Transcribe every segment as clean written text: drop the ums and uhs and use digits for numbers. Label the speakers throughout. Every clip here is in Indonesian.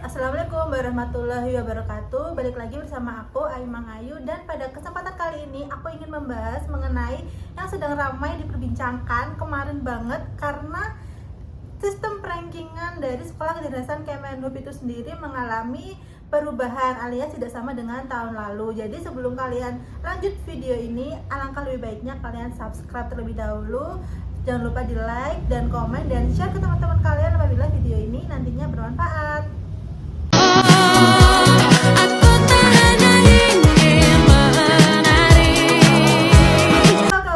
Speaker 1: Assalamualaikum warahmatullahi wabarakatuh. Balik lagi bersama aku Aimang Ayu, dan pada kesempatan kali ini aku ingin membahas mengenai yang sedang ramai diperbincangkan kemarin banget, karena sistem perankingan dari Sekolah Kedinasan Kemenhub itu sendiri mengalami perubahan alias tidak sama dengan tahun lalu. Jadi sebelum kalian lanjut video ini, alangkah lebih baiknya kalian subscribe terlebih dahulu. Jangan lupa di like dan komen dan share ke teman-teman kalian apabila video ini nantinya bermanfaat.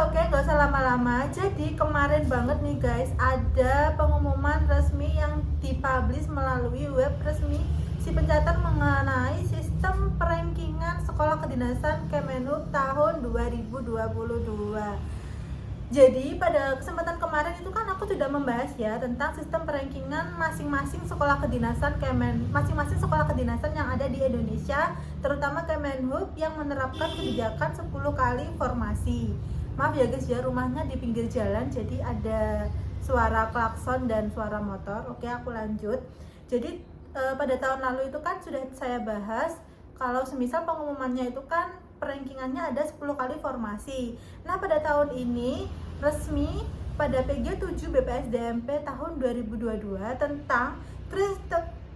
Speaker 1: Oke, gak usah lama-lama. Jadi kemarin banget nih guys, ada pengumuman resmi yang dipublish melalui web resmi si Pencatatan mengenai sistem perankingan Sekolah Kedinasan Kemenhub tahun 2022. Jadi pada kesempatan kemarin itu kan aku sudah membahas ya tentang sistem perankingan masing-masing sekolah kedinasan masing-masing sekolah kedinasan yang ada di Indonesia, terutama Kemenhub yang menerapkan kebijakan 10 kali formasi. Maaf ya guys ya, rumahnya di pinggir jalan jadi ada suara klakson dan suara motor. Oke, aku lanjut. Jadi pada tahun lalu itu kan sudah saya bahas kalau semisal pengumumannya itu kan perankingannya ada 10 kali formasi. Nah, pada tahun ini resmi pada PG 7 BPSDMP tahun 2022 tentang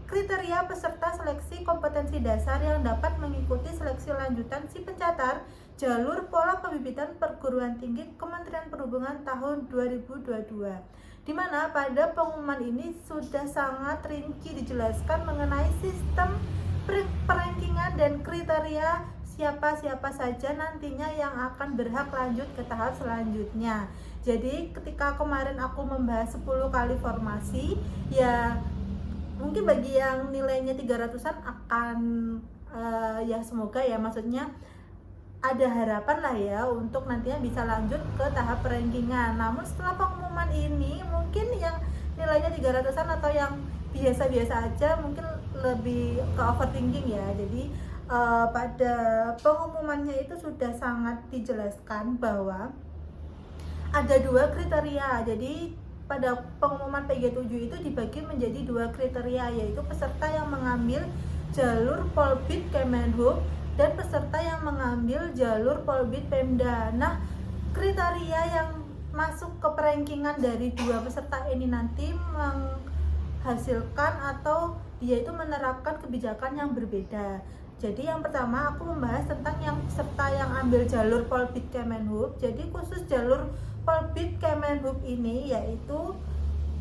Speaker 1: kriteria peserta seleksi kompetensi dasar yang dapat mengikuti seleksi lanjutan si pencatat jalur pola pembibitan perguruan tinggi Kementerian Perhubungan tahun 2022. Di mana pada pengumuman ini sudah sangat rinci dijelaskan mengenai sistem perankingan dan kriteria siapa saja nantinya yang akan berhak lanjut ke tahap selanjutnya. Jadi ketika kemarin aku membahas 10 kali formasi, ya mungkin bagi yang nilainya 300-an akan ya semoga ya, maksudnya ada harapan lah ya untuk nantinya bisa lanjut ke tahap perankingan. Namun setelah pengumuman ini mungkin yang nilainya 300-an atau yang biasa-biasa aja mungkin lebih ke overthinking ya. Jadi pada pengumumannya itu sudah sangat dijelaskan bahwa ada 2 kriteria. Jadi pada pengumuman PG7 itu dibagi menjadi 2 kriteria, yaitu peserta yang mengambil jalur Polbid Kemenhub dan peserta yang mengambil jalur Polbid Pemda. Nah, kriteria yang masuk ke perankingan dari 2 peserta ini nanti menghasilkan atau dia itu menerapkan kebijakan yang berbeda. Jadi yang pertama aku membahas tentang yang peserta yang ambil jalur Polbid Kemenhub. Jadi khusus jalur Polbid Kemenhub ini yaitu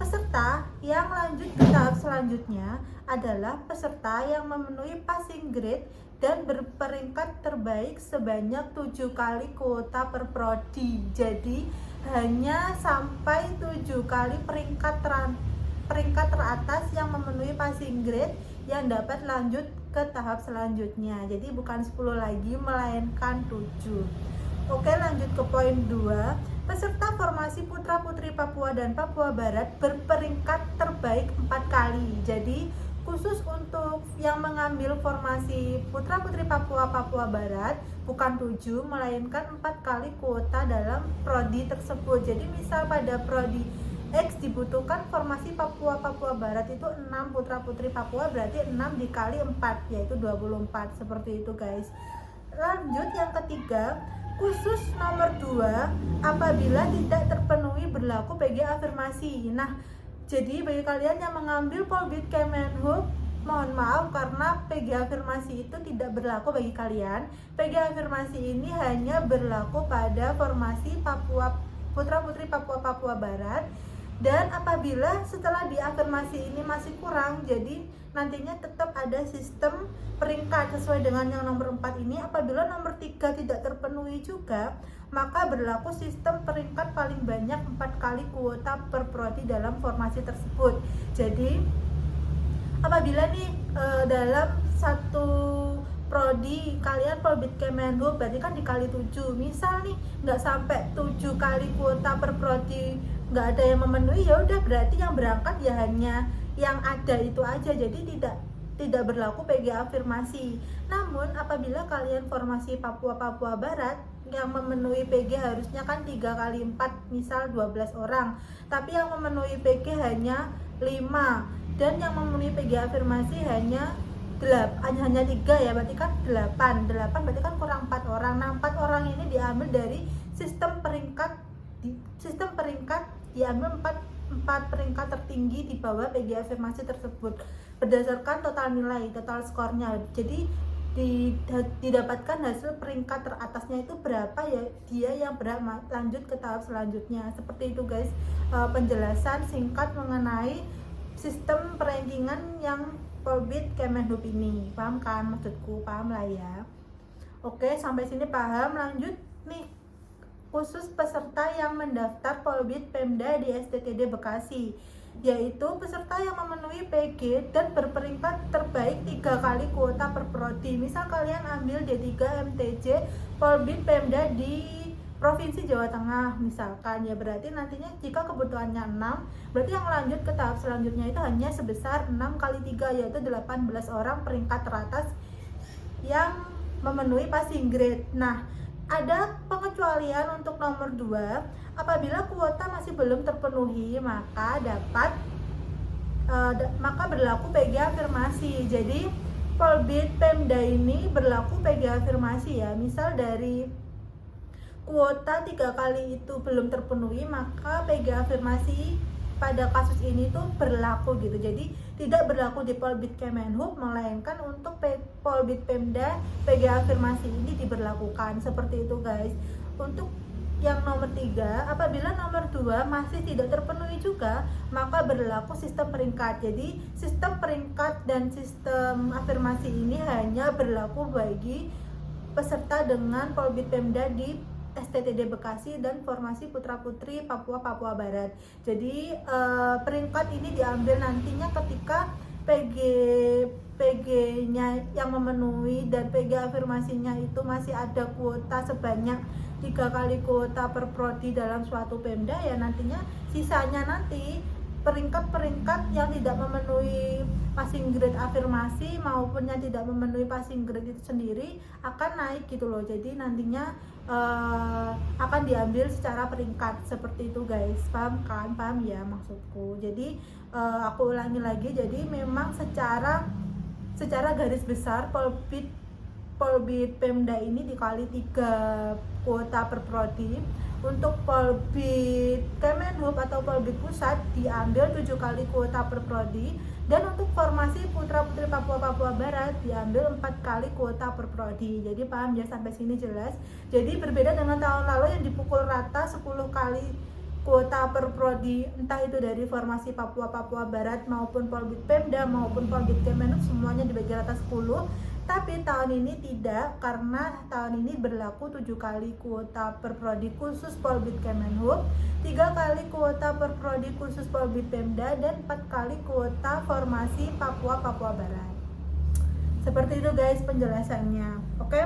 Speaker 1: peserta yang lanjut ke tahap selanjutnya adalah peserta yang memenuhi passing grade dan berperingkat terbaik sebanyak 7 kali kuota per prodi. Jadi hanya sampai 7 kali peringkat teratas yang memenuhi passing grade yang dapat lanjut ke tahap selanjutnya. Jadi bukan 10 lagi melainkan 7. Oke, lanjut ke poin 2. Peserta formasi Putra Putri Papua dan Papua Barat berperingkat terbaik 4 kali. Jadi khusus untuk yang mengambil formasi Putra Putri Papua Barat bukan 7 melainkan 4 kali kuota dalam prodi tersebut. Jadi misal pada prodi X dibutuhkan formasi Papua Barat itu 6 Putra Putri Papua, berarti 6 dikali 4 yaitu 24, seperti itu guys. Lanjut yang ketiga, khusus nomor 2 apabila tidak terpenuhi berlaku PG afirmasi. Nah, jadi bagi kalian yang mengambil Polbid Kemenhub, mohon maaf karena PG afirmasi itu tidak berlaku bagi kalian. PG afirmasi ini hanya berlaku pada formasi Putra Putri Papua Barat. Dan apabila setelah diafirmasi ini masih kurang, jadi nantinya tetap ada sistem peringkat sesuai dengan yang nomor 4 ini. Apabila nomor 3 tidak terpenuhi juga, maka berlaku sistem peringkat paling banyak 4 kali kuota per prodi dalam formasi tersebut. Jadi apabila nih dalam satu prodi kalian Polbid Kemenhub berarti kan dikali 7, misal nih nggak sampai 7 kali kuota per prodi, nggak ada yang memenuhi, ya udah berarti yang berangkat ya hanya yang ada itu aja, jadi tidak berlaku PG afirmasi. Namun apabila kalian formasi Papua Barat yang memenuhi PG harusnya kan 3 kali 4 misal 12 orang, tapi yang memenuhi PG hanya 5. dan yang memenuhi PG afirmasi hanya 3 ya, berarti kan 8 berarti kan kurang 4 orang. Nah, 4 orang ini diambil dari sistem peringkat diambil 4 peringkat tertinggi di bawah PG afirmasi tersebut berdasarkan total nilai, total skornya. Jadi didapatkan hasil peringkat teratasnya itu berapa ya, dia yang berhak lanjut ke tahap selanjutnya. Seperti itu guys, penjelasan singkat mengenai sistem perankingan yang Polbit Kemenhub ini. Paham kan maksudku? Paham lah ya. Oke, sampai sini paham. Lanjut nih, khusus peserta yang mendaftar Polbit Pemda di STTD Bekasi, yaitu peserta yang memenuhi PG dan berperingkat terbaik 3 kali kuota per prodi. Misal kalian ambil D3 MTJ Polbit Pemda di Provinsi Jawa Tengah misalkan, ya berarti nantinya jika kebutuhannya 6, berarti yang lanjut ke tahap selanjutnya itu hanya sebesar 6 kali 3, yaitu 18 orang peringkat teratas yang memenuhi passing grade. Nah, ada pengecualian untuk nomor 2. Apabila kuota masih belum terpenuhi, maka berlaku PG afirmasi. Jadi Polbit Pemda ini berlaku PG afirmasi ya. Misal dari kuota 3 kali itu belum terpenuhi, maka PG afirmasi pada kasus ini tuh berlaku gitu. Jadi tidak berlaku di Polbit Kemenhub, melainkan untuk Polbit Pemda PG afirmasi ini diberlakukan. Seperti itu guys. Untuk yang nomor 3, apabila nomor 2 masih tidak terpenuhi juga, maka berlaku sistem peringkat. Jadi sistem peringkat dan sistem afirmasi ini hanya berlaku bagi peserta dengan Polbit Pemda di STTD Bekasi dan Formasi Putra Putri Papua Barat. Jadi peringkat ini diambil nantinya ketika PG-nya yang memenuhi dan PG afirmasinya itu masih ada kuota sebanyak 3 kali kuota per prodi dalam suatu Pemda, ya nantinya sisanya nanti peringkat-peringkat yang tidak memenuhi passing grade afirmasi maupun yang tidak memenuhi passing grade itu sendiri akan naik gitu loh. Jadi nantinya akan diambil secara peringkat seperti itu guys. Paham kan? Paham ya maksudku? Jadi aku ulangi lagi, jadi memang secara garis besar Polbit Pemda ini dikali 3 kuota per prodi. Untuk Polbit Kemenhub atau Polbit Pusat diambil 7 kali kuota per prodi, dan untuk Formasi Putra Putri Papua Barat diambil 4 kali kuota per prodi. Jadi paham ya sampai sini jelas? Jadi berbeda dengan tahun lalu yang dipukul rata 10 kali kuota per prodi, entah itu dari Formasi Papua Barat maupun Polbit Pemda maupun Polbit Kemenhub, semuanya dibagi rata 10. Tapi tahun ini tidak, karena tahun ini berlaku 7 kali kuota per prodi khusus Polbit Kemenhub, 3 kali kuota per prodi khusus Polbit Pemda, dan 4 kali kuota Formasi Papua Barat. Seperti itu guys penjelasannya. Oke?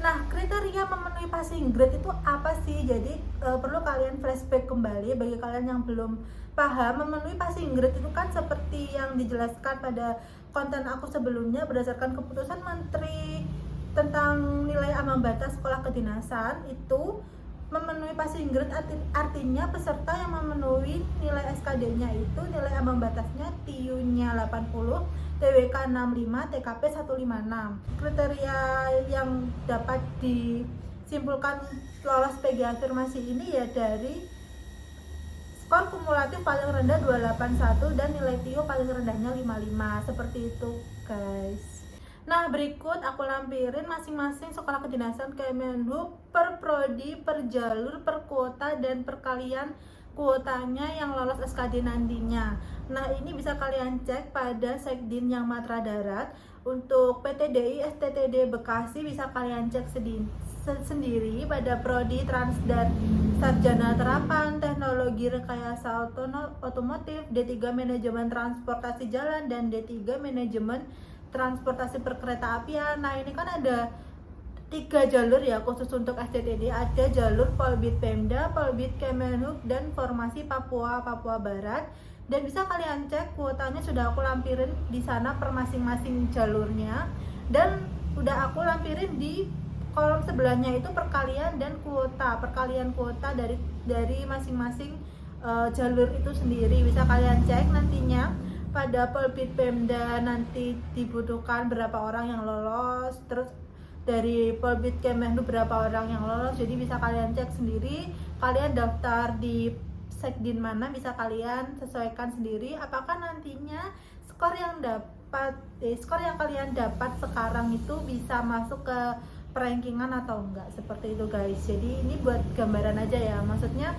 Speaker 1: Nah, kriteria memenuhi passing grade itu apa sih? Jadi perlu kalian flashback kembali bagi kalian yang belum paham. Memenuhi passing grade itu kan seperti yang dijelaskan pada konten aku sebelumnya, berdasarkan keputusan Menteri tentang nilai ambang batas sekolah kedinasan, itu memenuhi passing grade artinya peserta yang memenuhi nilai SKD-nya itu nilai ambang batasnya TIU-nya 80, TWK 65, TKP 156. Kriteria yang dapat disimpulkan lolos PG afirmasi ini ya dari skor kumulatif paling rendah 281 dan nilai TIU paling rendahnya 55. Seperti itu guys. Nah, berikut aku lampirin masing-masing sekolah kedinasan Kemenhub per prodi, per jalur, per kuota, dan perkalian kuotanya yang lolos SKD nantinya. Nah, ini bisa kalian cek pada Sekdin yang Matra Darat. Untuk PTDI STTD Bekasi bisa kalian cek sendiri pada prodi Transdar Sarjana Terapan Teknologi Rekayasa Otomotif, D3 Manajemen Transportasi Jalan, dan D3 Manajemen Transportasi Perkeretaapian. Nah, ini kan ada 3 jalur ya khusus untuk STTD. Ada jalur Polbit Pemda, Polbit Kemenhub, dan Formasi Papua Barat. Dan bisa kalian cek kuotanya sudah aku lampirin di sana per masing-masing jalurnya, dan udah aku lampirin di kolom sebelahnya itu perkalian kuota dari masing-masing jalur itu sendiri. Bisa kalian cek nantinya pada Polbit Pemda nanti dibutuhkan berapa orang yang lolos, terus dari Polbit Kemenlu berapa orang yang lolos. Jadi bisa kalian cek sendiri, kalian daftar di Sekdin mana bisa kalian sesuaikan sendiri apakah nantinya skor yang kalian dapat sekarang itu bisa masuk ke perankingan atau enggak, seperti itu guys. Jadi ini buat gambaran aja ya, maksudnya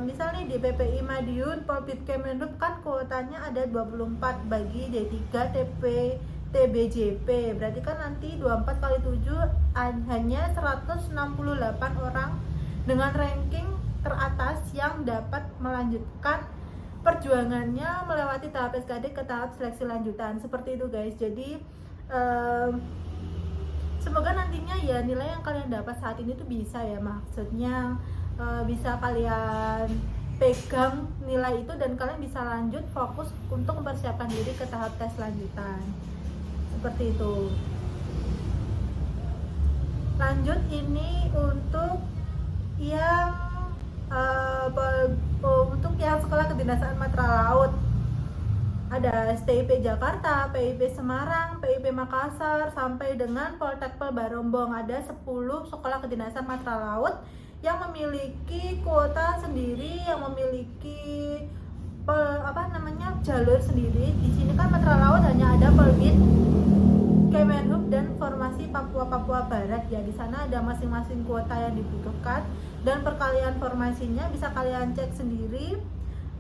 Speaker 1: misalnya di PPI Madiun Polbit Kemenhub kan kuotanya ada 24 bagi D3 TBJP, berarti kan nanti 24 kali 7 hanya 168 orang dengan ranking teratas yang dapat melanjutkan perjuangannya melewati tahap SKD ke tahap seleksi lanjutan, seperti itu guys. Jadi semoga nantinya ya nilai yang kalian dapat saat ini tuh bisa ya, maksudnya bisa kalian pegang nilai itu dan kalian bisa lanjut fokus untuk mempersiapkan diri ke tahap tes lanjutan, seperti itu. Lanjut ini untuk yang untuk yang sekolah kedinasan Matra Laut, ada STIP Jakarta, PIP Semarang, PIP Makassar, sampai dengan Poltekpel Barombong. Ada 10 sekolah kedinasan Matra Laut yang memiliki kuota sendiri, yang memiliki jalur sendiri. Di sini kan Matra Laut hanya ada Polbit Kemenhub dan Formasi Papua Barat ya. Di sana ada masing-masing kuota yang dibutuhkan dan perkalian formasinya bisa kalian cek sendiri.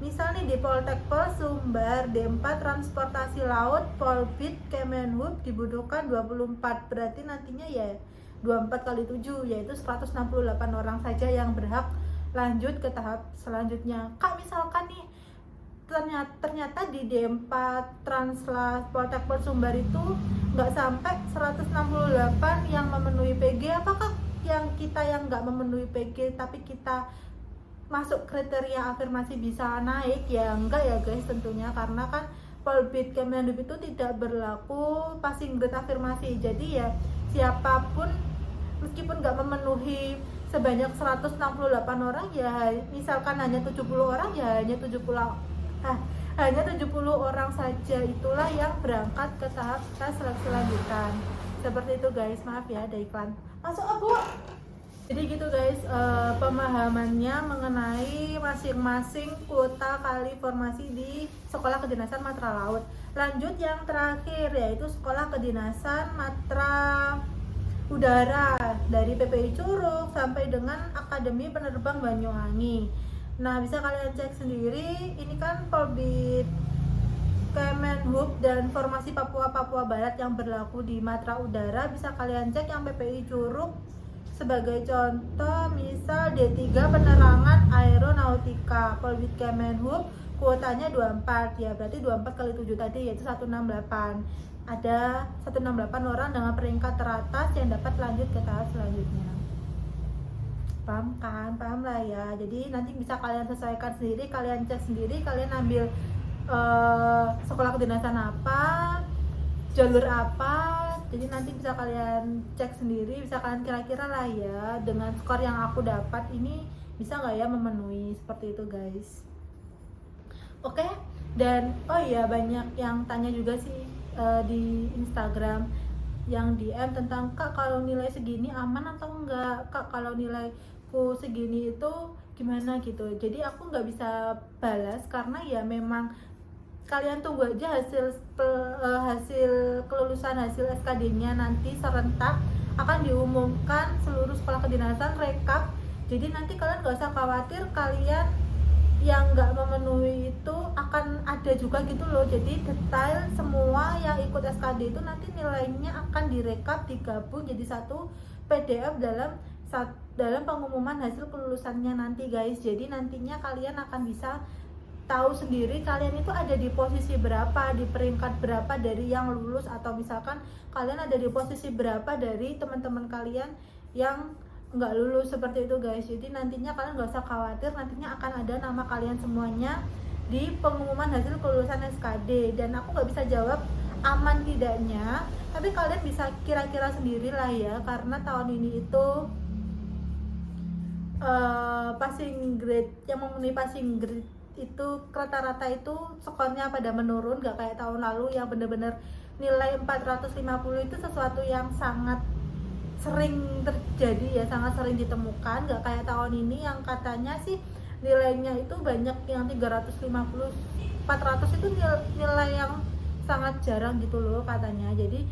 Speaker 1: Misalnya di Poltekpel Sumbar D4 Transportasi Laut Polbit Kemenhub dibutuhkan 24, berarti nantinya ya 24 kali 7 yaitu 168 orang saja yang berhak lanjut ke tahap selanjutnya. Kak, misalkan nih ternyata di D4 Translas Poltekpel Sumbar itu nggak sampai 168 yang memenuhi PG, apakah yang kita yang nggak memenuhi PG tapi kita masuk kriteria afirmasi bisa naik? Ya enggak ya guys, tentunya karena kan Polbit Kemenhub itu tidak berlaku passing grade afirmasi. Jadi ya siapapun meskipun nggak memenuhi sebanyak 168 orang ya, misalkan hanya 70 orang ya hanya 70 orang saja itulah yang berangkat ke tahap tes seleksi lanjutan, seperti itu guys. Maaf ya ada iklan masuk Bu. Jadi gitu guys, pemahamannya mengenai masing-masing kuota kali formasi di Sekolah Kedinasan Matra Laut. Lanjut yang terakhir yaitu Sekolah Kedinasan Matra Udara dari PPI Curug sampai dengan Akademi Penerbang Banyuwangi. Nah, bisa kalian cek sendiri, ini kan Polbit Kemenhub dan Formasi Papua Barat yang berlaku di Matra Udara. Bisa kalian cek yang PPI Curug sebagai contoh, misal D3 Penerangan Aeronautika Polbit Kemenhub kuotanya 24 ya, berarti 24 kali 7 tadi yaitu 168. Ada 168 orang dengan peringkat teratas yang dapat lanjut ke tahap selanjutnya. Paham kan? Paham lah ya. Jadi nanti bisa kalian sesuaikan sendiri, kalian cek sendiri, kalian ambil sekolah kedinasan apa, jalur apa. Jadi nanti bisa kalian cek sendiri, bisa kalian kira-kira lah ya dengan skor yang aku dapat ini bisa nggak ya memenuhi, seperti itu guys. Oke, dan oh iya banyak yang tanya juga sih di Instagram yang DM tentang Kak kalau nilai segini aman atau enggak, Kak kalau nilaiku segini itu gimana gitu. Jadi aku nggak bisa balas karena ya memang kalian tunggu aja hasil kelulusan, hasil SKD-nya nanti serentak akan diumumkan seluruh sekolah kedinasan rekap. Jadi nanti kalian nggak usah khawatir kalian yang nggak memenuhi itu akan ada juga gitu loh. Jadi detail semua yang ikut SKD itu nanti nilainya akan direkap, digabung jadi satu PDF dalam pengumuman hasil kelulusannya nanti guys. Jadi nantinya kalian akan bisa tahu sendiri kalian itu ada di posisi berapa, di peringkat berapa dari yang lulus, atau misalkan kalian ada di posisi berapa dari teman-teman kalian yang nggak lulus, seperti itu guys. Jadi nantinya kalian nggak usah khawatir, nantinya akan ada nama kalian semuanya di pengumuman hasil kelulusan SKD. Dan aku nggak bisa jawab aman tidaknya, tapi kalian bisa kira-kira sendiri lah ya, karena tahun ini itu passing grade yang memenuhi passing grade itu rata-rata itu skornya pada menurun, gak kayak tahun lalu yang bener-bener nilai 450 itu sesuatu yang sangat sering terjadi ya, sangat sering ditemukan. Gak kayak tahun ini yang katanya sih nilainya itu banyak yang 350, 400 itu nilai yang sangat jarang gitu loh katanya. Jadi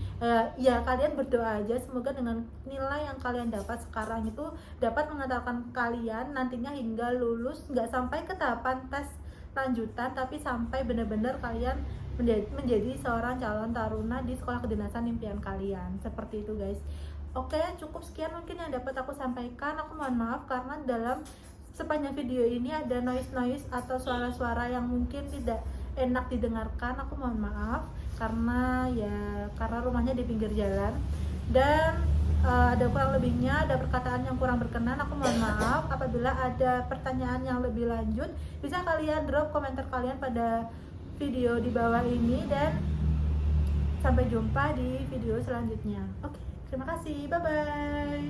Speaker 1: ya kalian berdoa aja semoga dengan nilai yang kalian dapat sekarang itu dapat mengantarkan kalian nantinya hingga lulus, nggak sampai ke tahapan tes lanjutan, tapi sampai benar-benar kalian menjadi seorang calon taruna di sekolah kedinasan impian kalian. Seperti itu guys. Oke, cukup sekian mungkin yang dapat aku sampaikan. Aku mohon maaf karena dalam sepanjang video ini ada noise atau suara-suara yang mungkin tidak enak didengarkan. Aku mohon maaf karena rumahnya di pinggir jalan dan ada kurang lebihnya, ada perkataan yang kurang berkenan. Aku mohon maaf. Apabila ada pertanyaan yang lebih lanjut, bisa kalian drop komentar kalian pada video di bawah ini, dan sampai jumpa di video selanjutnya. Oke, terima kasih, bye bye.